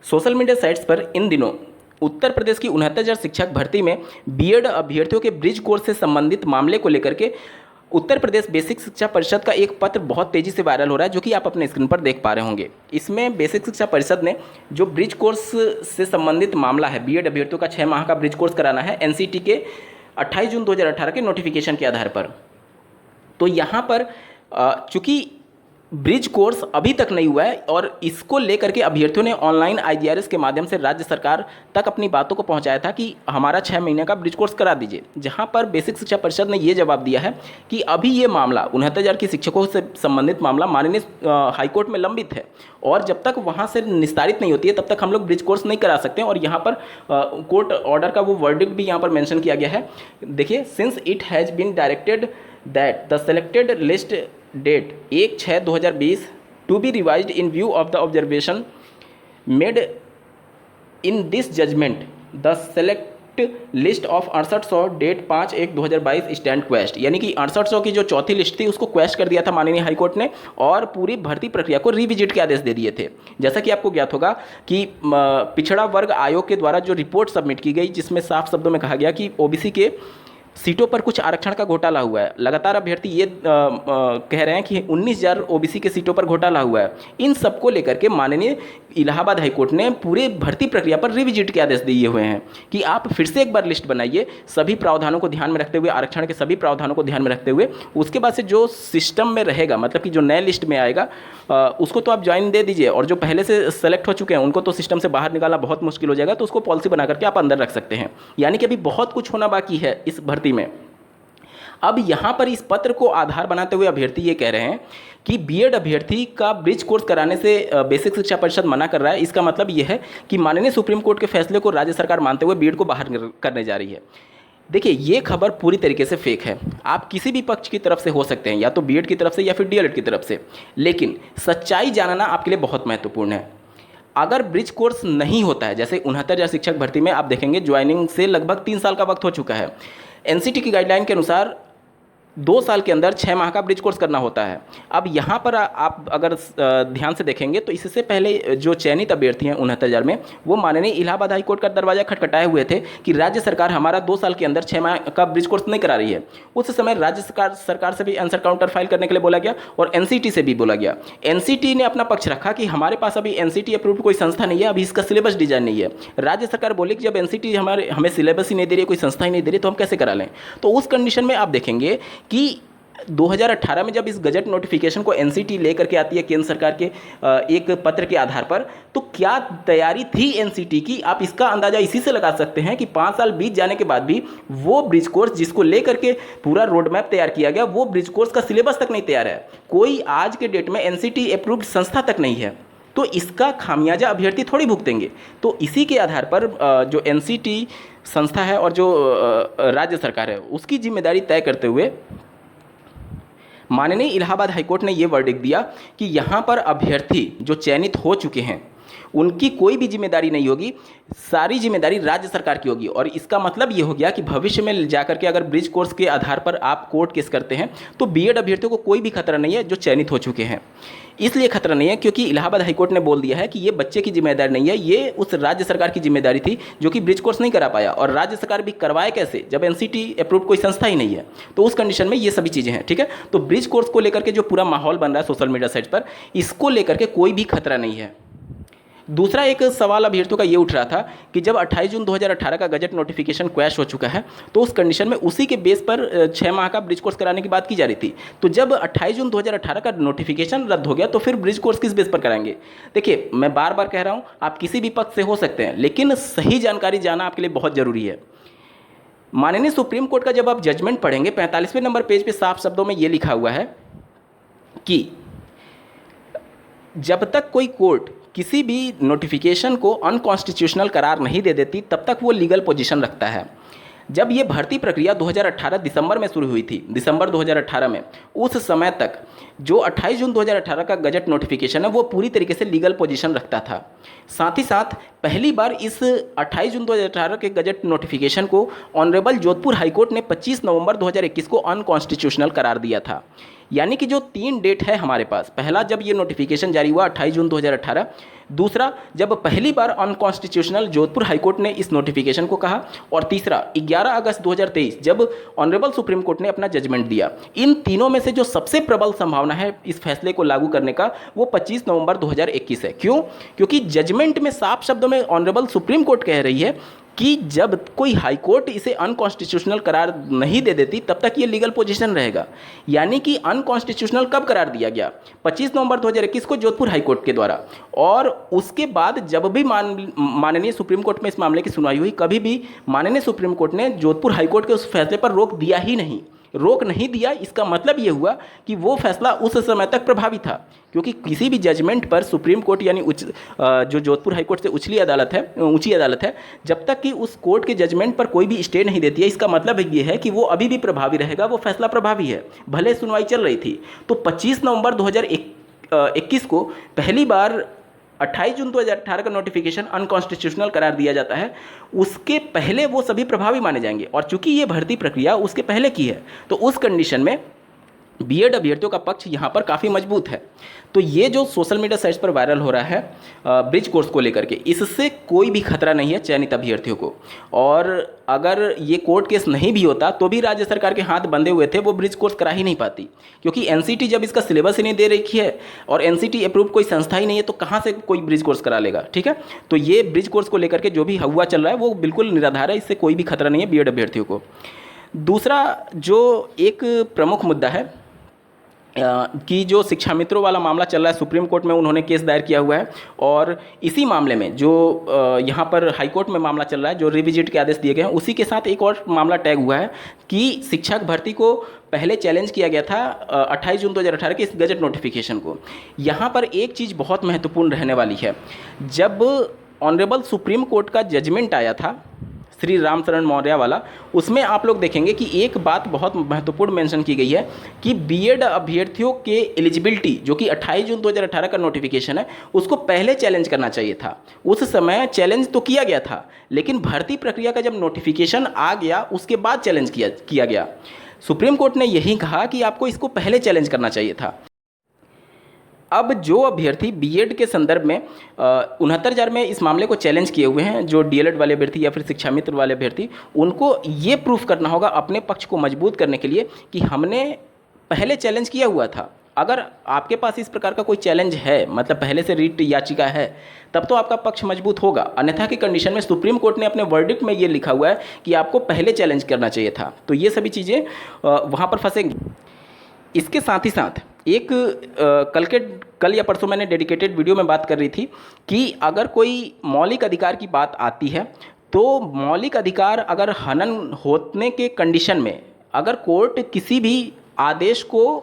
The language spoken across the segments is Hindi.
सोशल मीडिया साइट्स पर इन दिनों उत्तर प्रदेश की 69,000 शिक्षक भर्ती में बीएड अभ्यर्थियों के ब्रिज कोर्स से संबंधित मामले को लेकर के उत्तर प्रदेश बेसिक शिक्षा परिषद का एक पत्र बहुत तेज़ी से वायरल हो रहा है, जो कि आप अपने स्क्रीन पर देख पा रहे होंगे। इसमें बेसिक शिक्षा परिषद ने जो ब्रिज कोर्स से संबंधित मामला है, बीएड अभ्यर्थियों का 6 माह का ब्रिज कोर्स कराना है एनसीटी के 28 जून 2018 के नोटिफिकेशन के आधार पर। तो यहाँ पर चूँकि ब्रिज कोर्स अभी तक नहीं हुआ है और इसको लेकर के अभ्यर्थियों ने ऑनलाइन आईजीआरएस के माध्यम से राज्य सरकार तक अपनी बातों को पहुंचाया था कि हमारा 6 महीने का ब्रिज कोर्स करा दीजिए, जहां पर बेसिक शिक्षा परिषद ने ये जवाब दिया है कि अभी ये मामला 69,000 की शिक्षकों से संबंधित मामला माननीय हाईकोर्ट में लंबित है और जब तक वहाँ से निस्तारित नहीं होती है तब तक हम लोग ब्रिज कोर्स नहीं करा सकते। और यहाँ पर कोर्ट ऑर्डर का वो वर्डिक्ट भी यहाँ पर मैंशन किया गया है। देखिए, since it has been directed that the selected list date 1/6/2020 to be revised in view of the observation made in this judgment, the select list of 6800 date 5/1/2022 stand quashed, यानी कि 6800 की जो चौथी लिस्ट थी उसको क्वेस्ट कर दिया था माननीय हाईकोर्ट ने और पूरी भर्ती प्रक्रिया को रिविजिट के आदेश दे दिए थे। जैसा कि आपको ज्ञात होगा कि पिछड़ा वर्ग आयोग के द्वारा जो रिपोर्ट सबमिट की गई, जिसमें साफ शब्दों में कहा गया कि ओबीसी के सीटों पर कुछ आरक्षण का घोटाला हुआ है। लगातार अभ्यर्थी ये कह रहे हैं कि 19,000 ओबीसी के सीटों पर घोटाला हुआ है। इन सबको लेकर के माननीय इलाहाबाद हाईकोर्ट ने पूरे भर्ती प्रक्रिया पर रिविजिट के आदेश दिए हुए हैं कि आप फिर से एक बार लिस्ट बनाइए, सभी प्रावधानों को ध्यान में रखते हुए, आरक्षण के सभी प्रावधानों को ध्यान में रखते हुए। उसके बाद से जो सिस्टम में रहेगा, मतलब कि जो नए लिस्ट में आएगा उसको तो आप ज्वाइन दे दीजिए, और जो पहले से सेलेक्ट हो चुके हैं उनको तो सिस्टम से बाहर निकालना बहुत मुश्किल हो जाएगा, तो उसको पॉलिसी बना करके आप अंदर रख सकते हैं। यानी कि अभी बहुत कुछ होना बाकी है इस भर्ती में। अब यहाँ पर इस पत्र को आधार बनाते हुए अभ्यर्थी ये कह रहे हैं कि बीएड अभ्यर्थी का ब्रिज कोर्स कराने से बेसिक शिक्षा परिषद मना कर रहा है। इसका मतलब ये है कि माननीय सुप्रीम कोर्ट के फैसले को राज्य सरकार मानते हुए बीएड को बाहर करने जा रही है। देखिए, ये खबर पूरी तरीके से फेक है। आप किसी भी पक्ष की तरफ से हो सकते हैं, या तो बीएड की तरफ से या फिर डीएलएड की तरफ से, लेकिन सच्चाई जानना आपके लिए बहुत महत्वपूर्ण है। अगर ब्रिज कोर्स नहीं होता है, जैसे 69,000 शिक्षक भर्ती में आप देखेंगे ज्वाइनिंग से लगभग 3 साल का वक्त हो चुका है। एनसीटी की गाइडलाइन के अनुसार 2 साल के अंदर 6 माह का ब्रिज कोर्स करना होता है। अब यहाँ पर आप अगर ध्यान से देखेंगे तो इससे पहले जो चयनित अभ्यर्थी हैं 69,000 में, वो माननीय इलाहाबाद हाईकोर्ट का दरवाजा खटखटाए हुए थे कि राज्य सरकार हमारा 2 साल के अंदर 6 माह का ब्रिज कोर्स नहीं करा रही है। उस समय राज्य सरकार से भी आंसर काउंटर फाइल करने के लिए बोला गया और एनसीटी से भी बोला गया। एनसीटी ने अपना पक्ष रखा कि हमारे पास अभी एनसीटी अप्रूव्ड कोई संस्था नहीं है, अभी इसका सिलेबस डिजाइन नहीं है। राज्य सरकार बोली कि जब एनसीटी हमें सिलेबस ही नहीं दे रही है, कोई संस्था ही नहीं दे रही, तो हम कैसे करा लें। तो उस कंडीशन में आप देखेंगे कि 2018 में जब इस गजट नोटिफिकेशन को एनसीटी लेकर के आती है केंद्र सरकार के एक पत्र के आधार पर, तो क्या तैयारी थी एनसीटी की, आप इसका अंदाजा इसी से लगा सकते हैं कि 5 साल बीत जाने के बाद भी वो ब्रिज कोर्स जिसको लेकर के पूरा रोड मैप तैयार किया गया, वो ब्रिज कोर्स का सिलेबस तक नहीं तैयार है। कोई आज के डेट में एनसीटी अप्रूव्ड संस्था तक नहीं है, तो इसका खामियाजा अभ्यर्थी थोड़ी भुगतेंगे। तो इसी के आधार पर जो एनसीटी संस्था है और जो राज्य सरकार है, उसकी जिम्मेदारी तय करते हुए माननीय इलाहाबाद हाईकोर्ट ने यह वर्डिक्ट दिया कि यहाँ पर अभ्यर्थी जो चयनित हो चुके हैं उनकी कोई भी जिम्मेदारी नहीं होगी, सारी जिम्मेदारी राज्य सरकार की होगी। और इसका मतलब ये हो गया कि भविष्य में जाकर के अगर ब्रिज कोर्स के आधार पर आप कोर्ट केस करते हैं तो बीएड अभ्यर्थियों को कोई भी खतरा नहीं है जो चयनित हो चुके हैं। इसलिए खतरा नहीं है क्योंकि इलाहाबाद हाईकोर्ट ने बोल दिया है कि ये बच्चे की जिम्मेदारी नहीं है, ये उस राज्य सरकार की जिम्मेदारी थी जो कि ब्रिज कोर्स नहीं करा पाया। और राज्य सरकार भी करवाए कैसे जब एनसीटी अप्रूव्ड कोई संस्था ही नहीं है। तो उस कंडीशन में ये सभी चीज़ें हैं। ठीक है, तो ब्रिज कोर्स को लेकर के जो पूरा माहौल बन रहा है सोशल मीडिया साइट पर, इसको लेकर के कोई भी खतरा नहीं है। दूसरा एक सवाल अभ्यर्थियों का ये उठ रहा था कि जब 28 जून 2018 का गजट नोटिफिकेशन क्वैश हो चुका है, तो उस कंडीशन में उसी के बेस पर 6 माह का ब्रिज कोर्स कराने की बात की जा रही थी। तो जब 28 जून 2018 का नोटिफिकेशन रद्द हो गया तो फिर ब्रिज कोर्स किस बेस पर कराएंगे। देखिए, मैं बार बार कह रहा हूँ, आप किसी भी पक्ष से हो सकते हैं, लेकिन सही जानकारी जाना आपके लिए बहुत ज़रूरी है। माननीय सुप्रीम कोर्ट का जब आप जजमेंट पढ़ेंगे, 45वें नंबर पेज पर साफ शब्दों में ये लिखा हुआ है कि जब तक कोई कोर्ट किसी भी नोटिफिकेशन को अनकॉन्स्टिट्यूशनल करार नहीं दे देती तब तक वो लीगल पोजीशन रखता है। जब ये भर्ती प्रक्रिया 2018 दिसंबर में शुरू हुई थी, दिसंबर 2018 में, उस समय तक जो 28 जून 2018 का गजट नोटिफिकेशन है वो पूरी तरीके से लीगल पोजीशन रखता था। साथ ही साथ पहली बार इस 28 जून 2018 के गजट नोटिफिकेशन को ऑनरेबल जोधपुर हाईकोर्ट ने 25 नवंबर 2021 को अनकॉन्स्टिट्यूशनल करार दिया था। यानी कि जो 3 डेट है हमारे पास, पहला जब ये नोटिफिकेशन जारी हुआ 28 जून 2018, दूसरा, जब पहली बार अनकॉन्स्टिट्यूशनल जोधपुर हाईकोर्ट ने इस नोटिफिकेशन को कहा, और तीसरा 11 अगस्त 2023 जब ऑनरेबल सुप्रीम कोर्ट ने अपना जजमेंट दिया। इन तीनों में से जो सबसे प्रबल संभावना है इस फैसले को लागू करने का, वो 25 नवंबर 2021 है। क्यों? क्योंकि जजमेंट में साफ शब्दों में ऑनरेबल सुप्रीम कोर्ट कह रही है कि जब कोई हाई कोर्ट इसे अनकॉन्स्टिट्यूशनल करार नहीं दे देती तब तक ये लीगल पोजीशन रहेगा। यानी कि अनकॉन्स्टिट्यूशनल कब करार दिया गया? 25 नवंबर 2021 को जोधपुर हाई कोर्ट के द्वारा, और उसके बाद जब भी माननीय सुप्रीम कोर्ट में इस मामले की सुनवाई हुई, कभी भी माननीय सुप्रीम कोर्ट ने जोधपुर हाई कोर्ट के उस फैसले पर रोक दिया ही नहीं। रोक नहीं दिया, इसका मतलब ये हुआ कि वो फैसला उस समय तक प्रभावी था, क्योंकि किसी भी जजमेंट पर सुप्रीम कोर्ट यानी जो जोधपुर हाई कोर्ट से ऊंची अदालत है, जब तक कि उस कोर्ट के जजमेंट पर कोई भी स्टे नहीं देती है, इसका मतलब ये है कि वो अभी भी प्रभावी रहेगा, वो फैसला प्रभावी है, भले सुनवाई चल रही थी। तो 25 नवंबर 2021 को पहली बार 28 जून 2018 का नोटिफिकेशन अनकॉन्स्टिट्यूशनल करार दिया जाता है, उसके पहले वो सभी प्रभावी माने जाएंगे। और चूंकि ये भर्ती प्रक्रिया उसके पहले की है, तो उस कंडीशन में बीएड अभ्यर्थियों का पक्ष यहाँ पर काफ़ी मजबूत है। तो ये जो सोशल मीडिया साइट्स पर वायरल हो रहा है ब्रिज कोर्स को लेकर के, इससे कोई भी खतरा नहीं है चयनित अभ्यर्थियों को। और अगर ये कोर्ट केस नहीं भी होता तो भी राज्य सरकार के हाथ बंधे हुए थे, वो ब्रिज कोर्स करा ही नहीं पाती, क्योंकि एनसीटी जब इसका सिलेबस ही नहीं दे रखी है और एनसीटी अप्रूव कोई संस्था ही नहीं है, तो कहाँ से कोई ब्रिज कोर्स करा लेगा। ठीक है, तो ये ब्रिज कोर्स को लेकर के जो भी हुआ चल रहा है वो बिल्कुल निराधार है, इससे कोई भी खतरा नहीं है बीएड अभ्यर्थियों को। दूसरा जो एक प्रमुख मुद्दा है कि जो शिक्षा मित्रों वाला मामला चल रहा है, सुप्रीम कोर्ट में उन्होंने केस दायर किया हुआ है, और इसी मामले में जो यहाँ पर हाई कोर्ट में मामला चल रहा है, जो रिविजिट के आदेश दिए गए हैं, उसी के साथ एक और मामला टैग हुआ है कि शिक्षक भर्ती को पहले चैलेंज किया गया था 28 जून 2018 के इस गजट नोटिफिकेशन को। यहाँ पर एक चीज़ बहुत महत्वपूर्ण रहने वाली है। जब ऑनरेबल सुप्रीम कोर्ट का जजमेंट आया था श्री राम शरण मौर्य वाला, उसमें आप लोग देखेंगे कि एक बात बहुत महत्वपूर्ण मेंशन की गई है कि बीएड अभ्यर्थियों के एलिजिबिलिटी, जो कि 28 जून 2018 का नोटिफिकेशन है, उसको पहले चैलेंज करना चाहिए था। उस समय चैलेंज तो किया गया था, लेकिन भर्ती प्रक्रिया का जब नोटिफिकेशन आ गया उसके बाद चैलेंज किया गया। सुप्रीम कोर्ट ने यही कहा कि आपको इसको पहले चैलेंज करना चाहिए था। अब जो अभ्यर्थी बीएड के संदर्भ में 69,000 में इस मामले को चैलेंज किए हुए हैं, जो डीएलएड वाले अभ्यर्थी या फिर शिक्षा मित्र वाले अभ्यर्थी, उनको ये प्रूफ करना होगा अपने पक्ष को मजबूत करने के लिए कि हमने पहले चैलेंज किया हुआ था। अगर आपके पास इस प्रकार का कोई चैलेंज है, मतलब पहले से रीट याचिका है, तब तो आपका पक्ष मजबूत होगा। अन्यथा की कंडीशन में सुप्रीम कोर्ट ने अपने वर्डिक्ट में ये लिखा हुआ है कि आपको पहले चैलेंज करना चाहिए था, तो ये सभी चीज़ें वहाँ पर फंसेंगी। इसके साथ ही साथ एक कल या परसों मैंने डेडिकेटेड वीडियो में बात कर रही थी कि अगर कोई मौलिक अधिकार की बात आती है, तो मौलिक अधिकार अगर हनन होने के कंडीशन में अगर कोर्ट किसी भी आदेश को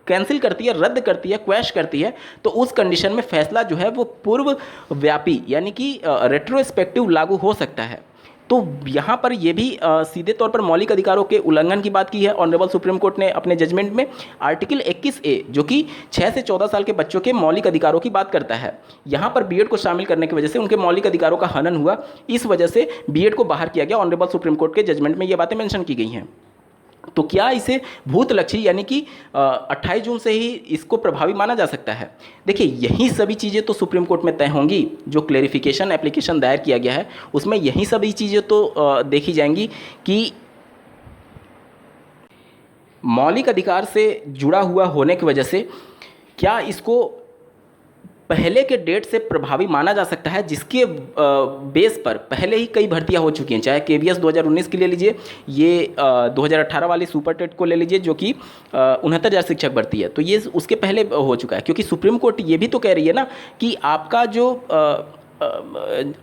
कैंसिल करती है, रद्द करती है, क्वैश करती है, तो उस कंडीशन में फैसला जो है वो पूर्व व्यापी यानी कि रेट्रोस्पेक्टिव लागू हो सकता है। तो यहाँ पर ये भी सीधे तौर पर मौलिक अधिकारों के उल्लंघन की बात की है ऑनरेबल सुप्रीम कोर्ट ने अपने जजमेंट में। आर्टिकल 21A जो कि 6 से 14 साल के बच्चों के मौलिक अधिकारों की बात करता है, यहाँ पर बीएड को शामिल करने की वजह से उनके मौलिक अधिकारों का हनन हुआ, इस वजह से बीएड को बाहर किया गया। ऑनरेबल सुप्रीम कोर्ट के जजमेंट में ये बातें मेंशन की गई हैं। तो क्या इसे भूतलक्षी यानी कि 28 जून से ही इसको प्रभावी माना जा सकता है? देखिए, यही सभी चीज़ें तो सुप्रीम कोर्ट में तय होंगी। जो क्लेरिफिकेशन एप्लीकेशन दायर किया गया है उसमें यही सभी चीज़ें तो देखी जाएंगी कि मौलिक अधिकार से जुड़ा हुआ होने की वजह से क्या इसको पहले के डेट से प्रभावी माना जा सकता है, जिसके बेस पर पहले ही कई भर्तियां हो चुकी हैं। चाहे केवीएस 2019 की ले लीजिए, ये 2018 वाली सुपर टेट को ले लीजिए जो कि 69,000 शिक्षक भर्ती है, तो ये उसके पहले हो चुका है। क्योंकि सुप्रीम कोर्ट ये भी तो कह रही है ना कि आपका जो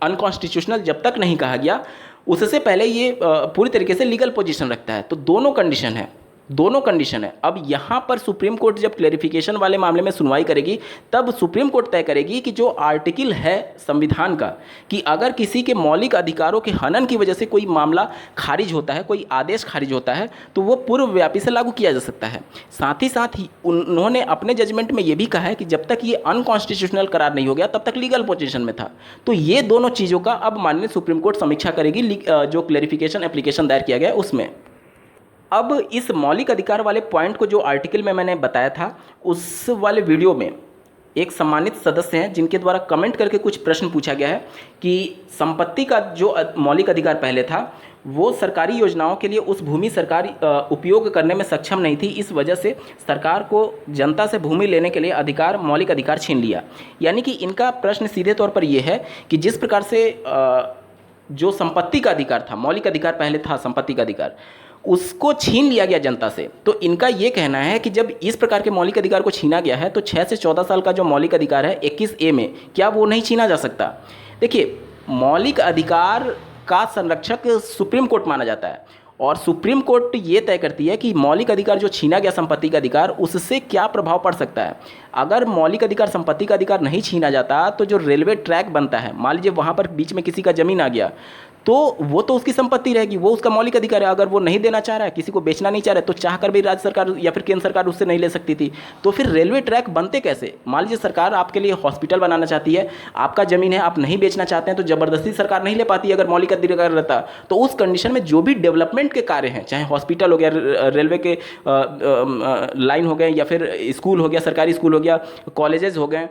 अनकॉन्स्टिट्यूशनल जब तक नहीं कहा गया उससे पहले ये पूरी तरीके से लीगल पोजीशन रखता है। तो दोनों कंडीशन है, दोनों कंडीशन है। अब यहाँ पर सुप्रीम कोर्ट जब क्लेरिफिकेशन वाले मामले में सुनवाई करेगी, तब सुप्रीम कोर्ट तय करेगी कि जो आर्टिकल है संविधान का, कि अगर किसी के मौलिक अधिकारों के हनन की वजह से कोई मामला खारिज होता है, कोई आदेश खारिज होता है, तो वो पूर्वव्यापी से लागू किया जा सकता है। साथ ही उन्होंने अपने जजमेंट में ये भी कहा है कि जब तक ये अनकॉन्स्टिट्यूशनल करार नहीं हो गया तब तक लीगल पोजीशन में था। तो ये दोनों चीज़ों का अब माननीय सुप्रीम कोर्ट समीक्षा करेगी जो क्लेरिफिकेशन एप्लीकेशन दायर किया गया है उसमें। अब इस मौलिक अधिकार वाले पॉइंट को जो आर्टिकल में मैंने बताया था, उस वाले वीडियो में एक सम्मानित सदस्य हैं जिनके द्वारा कमेंट करके कुछ प्रश्न पूछा गया है कि संपत्ति का जो मौलिक अधिकार पहले था वो सरकारी योजनाओं के लिए उस भूमि सरकारी उपयोग करने में सक्षम नहीं थी, इस वजह से सरकार को जनता से भूमि लेने के लिए अधिकार मौलिक अधिकार छीन लिया। यानी कि इनका प्रश्न सीधे तौर पर यह है कि जिस प्रकार से जो संपत्ति का अधिकार था, मौलिक अधिकार पहले था संपत्ति का अधिकार, उसको छीन लिया गया जनता से। तो इनका ये कहना है कि जब इस प्रकार के मौलिक अधिकार को छीना गया है तो 6 से 14 साल का जो मौलिक अधिकार है 21A में, क्या वो नहीं छीना जा सकता? देखिए, मौलिक अधिकार का संरक्षक सुप्रीम कोर्ट माना जाता है और सुप्रीम कोर्ट ये तय करती है कि मौलिक अधिकार जो छीना गया संपत्ति का अधिकार, उससे क्या प्रभाव पड़ सकता है। अगर मौलिक अधिकार संपत्ति का अधिकार नहीं छीना जाता तो जो रेलवे ट्रैक बनता है, मान लीजिए वहाँ पर बीच में किसी का ज़मीन आ गया तो वो तो उसकी संपत्ति रहेगी, वो उसका मौलिक अधिकार है। अगर वो नहीं देना चाह रहा है, किसी को बेचना नहीं चाह रहा है, तो चाह कर भी राज्य सरकार या फिर केंद्र सरकार उससे नहीं ले सकती थी। तो फिर रेलवे ट्रैक बनते कैसे? मान लीजिए सरकार आपके लिए हॉस्पिटल बनाना चाहती है, आपका ज़मीन है, आप नहीं बेचना चाहते हैं, तो ज़बरदस्ती सरकार नहीं ले पाती अगर मौलिक अधिकार रहता। तो उस कंडीशन में जो भी डेवलपमेंट के कार्य हैं, चाहे हॉस्पिटल हो गया, रेलवे के लाइन हो गए, या फिर स्कूल हो गया, सरकारी स्कूल हो गया, कॉलेजेस हो गए,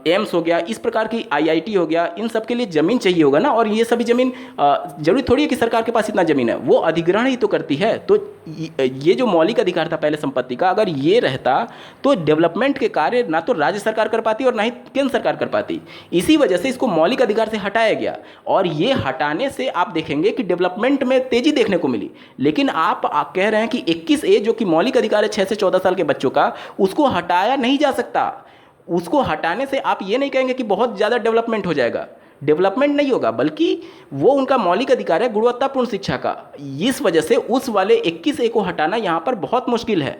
एम्स हो गया, इस प्रकार की IIT हो गया, इन सब के लिए ज़मीन चाहिए होगा ना। और ये सभी ज़मीन जरूरी थोड़ी है कि सरकार के पास इतना ज़मीन है, वो अधिग्रहण ही तो करती है। तो ये जो मौलिक अधिकार था पहले संपत्ति का, अगर ये रहता तो डेवलपमेंट के कार्य ना तो राज्य सरकार कर पाती और ना ही केंद्र सरकार कर पाती। इसी वजह से इसको मौलिक अधिकार से हटाया गया और ये हटाने से आप देखेंगे कि डेवलपमेंट में तेज़ी देखने को मिली। लेकिन आप कह रहे हैं कि 21A जो कि मौलिक अधिकार है 6 से 14 साल के बच्चों का, उसको हटाया नहीं जा सकता। उसको हटाने से आप ये नहीं कहेंगे कि बहुत ज़्यादा डेवलपमेंट हो जाएगा। डेवलपमेंट नहीं होगा, बल्कि वो उनका मौलिक अधिकार है गुणवत्तापूर्ण शिक्षा का। इस वजह से उस वाले 21A को हटाना यहाँ पर बहुत मुश्किल है।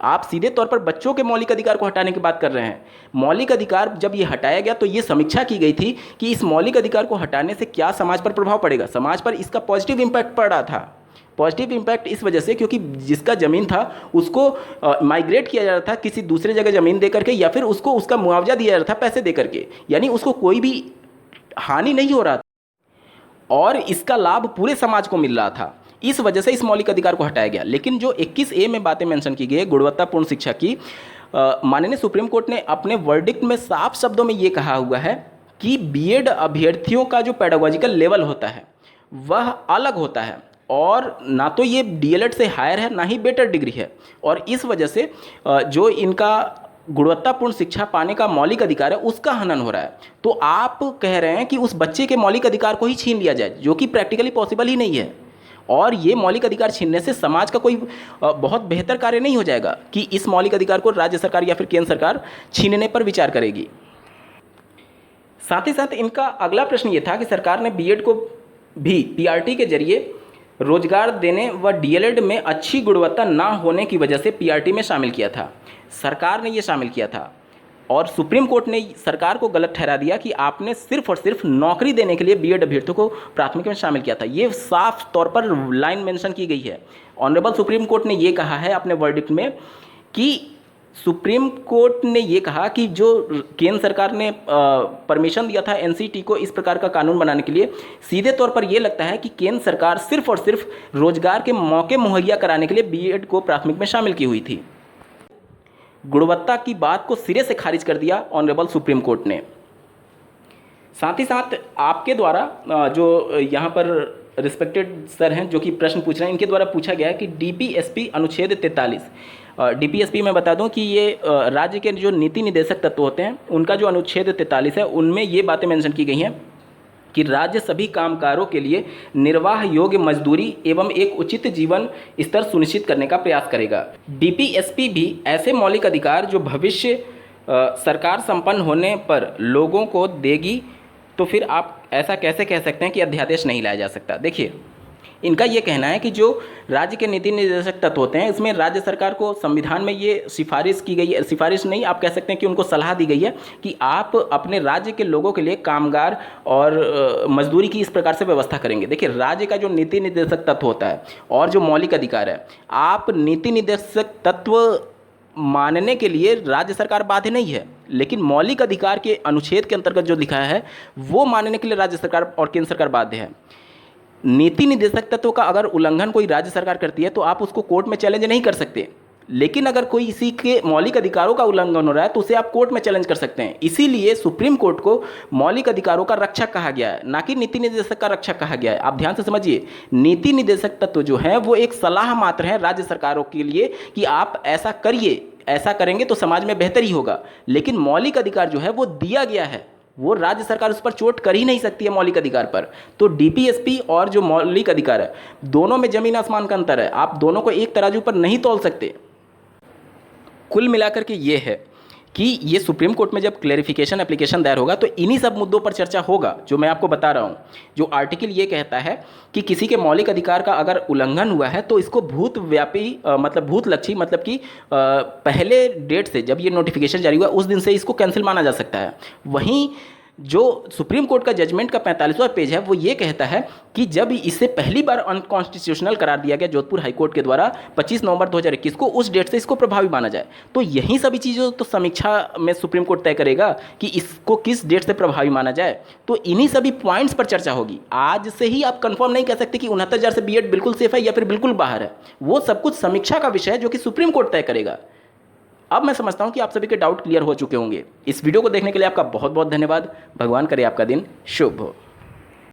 आप सीधे तौर पर बच्चों के मौलिक अधिकार को हटाने की बात कर रहे हैं। मौलिक अधिकार जब ये हटाया गया तो ये समीक्षा की गई थी कि इस मौलिक अधिकार को हटाने से क्या समाज पर प्रभाव पड़ेगा। समाज पर इसका पॉजिटिव इम्पैक्ट पड़ रहा था। पॉजिटिव इम्पैक्ट इस वजह से क्योंकि जिसका ज़मीन था उसको माइग्रेट किया जा रहा था किसी दूसरे जगह ज़मीन दे करके, या फिर उसको उसका मुआवजा दिया जा रहा था पैसे दे करके, यानी उसको कोई भी हानि नहीं हो रहा था और इसका लाभ पूरे समाज को मिल रहा था। इस वजह से इस मौलिक अधिकार को हटाया गया। लेकिन जो 21A में बातें मेंशन की गई है गुणवत्तापूर्ण शिक्षा की, माननीय सुप्रीम कोर्ट ने अपने वर्डिक्ट में साफ शब्दों में ये कहा हुआ है कि BEd अभ्यर्थियों का जो पेडागोजिकल लेवल होता है वह अलग होता है और ना तो ये DLED से हायर है, ना ही बेटर डिग्री है। और इस वजह से जो इनका गुणवत्तापूर्ण शिक्षा पाने का मौलिक अधिकार है उसका हनन हो रहा है। तो आप कह रहे हैं कि उस बच्चे के मौलिक अधिकार को ही छीन लिया जाए, जो कि प्रैक्टिकली पॉसिबल ही नहीं है। और ये मौलिक अधिकार छीनने से समाज का कोई बहुत बेहतर कार्य नहीं हो जाएगा कि इस मौलिक अधिकार को राज्य सरकार या फिर केंद्र सरकार छीनने पर विचार करेगी। साथ ही साथ इनका अगला प्रश्न ये था कि सरकार ने BEd को भी PRT के जरिए रोजगार देने व DLED में अच्छी गुणवत्ता ना होने की वजह से PRT में शामिल किया था। सरकार ने ये शामिल किया था और सुप्रीम कोर्ट ने सरकार को गलत ठहरा दिया कि आपने सिर्फ और सिर्फ नौकरी देने के लिए BEd अभ्यर्थियों को प्राथमिक में शामिल किया था। ये साफ तौर पर लाइन मेंशन की गई है। ऑनरेबल सुप्रीम कोर्ट ने ये कहा है अपने वर्डिक्ट में कि सुप्रीम कोर्ट ने ये कहा कि जो केंद्र सरकार ने परमिशन दिया था NCT को इस प्रकार का कानून बनाने के लिए, सीधे तौर पर ये लगता है कि केंद्र सरकार सिर्फ और सिर्फ रोजगार के मौके मुहैया कराने के लिए BEd को प्राथमिक में शामिल की हुई थी। गुणवत्ता की बात को सिरे से खारिज कर दिया ऑनरेबल सुप्रीम कोर्ट ने। साथ ही साथ आपके द्वारा जो यहाँ पर रिस्पेक्टेड सर हैं जो कि प्रश्न पूछ रहे हैं, इनके द्वारा पूछा गया है कि DPSP अनुच्छेद 43, DPSP मैं बता दूं कि ये राज्य के जो नीति निदेशक तत्व होते हैं उनका जो अनुच्छेद 43 है उनमें ये बातें मेंशन की गई हैं कि राज्य सभी कामगारों के लिए निर्वाह योग्य मजदूरी एवं एक उचित जीवन स्तर सुनिश्चित करने का प्रयास करेगा। DPSP भी ऐसे मौलिक अधिकार जो भविष्य सरकार संपन्न होने पर लोगों को देगी, तो फिर आप ऐसा कैसे कह सकते हैं कि अध्यादेश नहीं लाया जा सकता। देखिए, इनका ये कहना है कि जो राज्य के नीति निर्देशक तत्व होते हैं इसमें राज्य सरकार को संविधान में ये सिफारिश की गई है, सिफारिश नहीं आप कह सकते हैं कि उनको सलाह दी गई है कि आप अपने राज्य के लोगों के लिए कामगार और मजदूरी की इस प्रकार से व्यवस्था करेंगे। देखिए, राज्य का जो नीति निर्देशक तत्व होता है और जो मौलिक अधिकार है, आप नीति निर्देशक तत्व मानने के लिए राज्य सरकार बाध्य नहीं है, लेकिन मौलिक अधिकार के अनुच्छेद के अंतर्गत जो लिखा है वो मानने के लिए राज्य सरकार और केंद्र सरकार बाध्य है। नीति निर्देशक तत्व का अगर उल्लंघन कोई राज्य सरकार करती है तो आप उसको कोर्ट में चैलेंज नहीं कर सकते। लेकिन अगर कोई इसी के मौलिक अधिकारों का उल्लंघन हो रहा है तो उसे आप कोर्ट में चैलेंज कर सकते हैं। इसीलिए सुप्रीम कोर्ट को मौलिक अधिकारों का रक्षक कहा गया है, ना कि नीति निर्देशक का रक्षक कहा गया है। आप ध्यान से समझिए, नीति निर्देशक तत्व जो है वो एक सलाह मात्र है राज्य सरकारों के लिए कि आप ऐसा करिए, ऐसा करेंगे तो समाज में बेहतर ही होगा। लेकिन मौलिक अधिकार जो है वो दिया गया है, वो राज्य सरकार उस पर चोट कर ही नहीं सकती है मौलिक अधिकार पर। तो डीपीएसपी और जो मौलिक अधिकार है, दोनों में जमीन आसमान का अंतर है। आप दोनों को एक तराजू पर नहीं तौल सकते। कुल मिलाकर के ये है कि ये सुप्रीम कोर्ट में जब क्लेरिफिकेशन एप्लीकेशन दायर होगा तो इन्हीं सब मुद्दों पर चर्चा होगा जो मैं आपको बता रहा हूँ। जो आर्टिकल ये कहता है कि किसी के मौलिक अधिकार का अगर उल्लंघन हुआ है तो इसको भूतव्यापी मतलब भूतलक्षी, मतलब कि पहले डेट से जब ये नोटिफिकेशन जारी हुआ उस दिन से इसको कैंसिल माना जा सकता है। वहीं जो सुप्रीम कोर्ट का जजमेंट का 45वां पेज है वो ये कहता है कि जब इसे पहली बार अनकॉन्स्टिट्यूशनल करार दिया गया जोधपुर हाईकोर्ट के द्वारा 25 नवंबर 2021 को, उस डेट से इसको प्रभावी माना जाए। तो यही सभी चीज़ों तो समीक्षा में सुप्रीम कोर्ट तय करेगा कि इसको किस डेट से प्रभावी माना जाए। तो इन्हीं सभी पॉइंट्स पर चर्चा होगी। आज से ही आप कंफर्म नहीं कह सकते कि 69,000 से बीएड बिल्कुल सेफ है या फिर बिल्कुल बाहर है। वो सब कुछ समीक्षा का विषय है जो कि सुप्रीम कोर्ट तय करेगा। अब मैं समझता हूं कि आप सभी के डाउट क्लियर हो चुके होंगे। इस वीडियो को देखने के लिए आपका बहुत बहुत धन्यवाद। भगवान करे आपका दिन शुभ हो।